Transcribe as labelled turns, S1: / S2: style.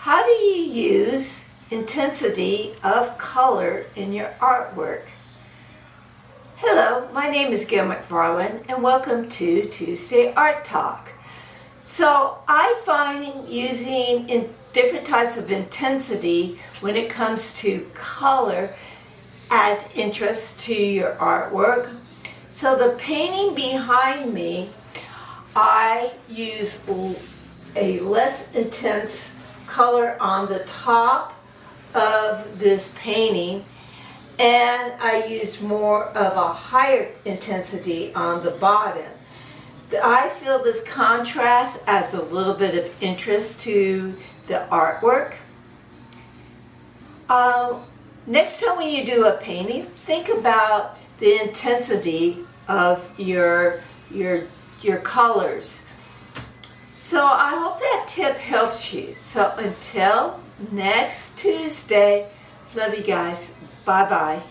S1: How do you use intensity of color in your artwork? Hello, my name is Gail McFarland and welcome to Tuesday Art Talk. So I find using different types of intensity when it comes to color adds interest to your artwork. So the painting behind me, I use a less intense color on the top of this painting, and I used more of a higher intensity on the bottom. I feel this contrast adds a little bit of interest to the artwork. Next time when you do a painting, think about the intensity of your colors. So I hope that tip helps you. So until next Tuesday, love you guys. Bye-bye.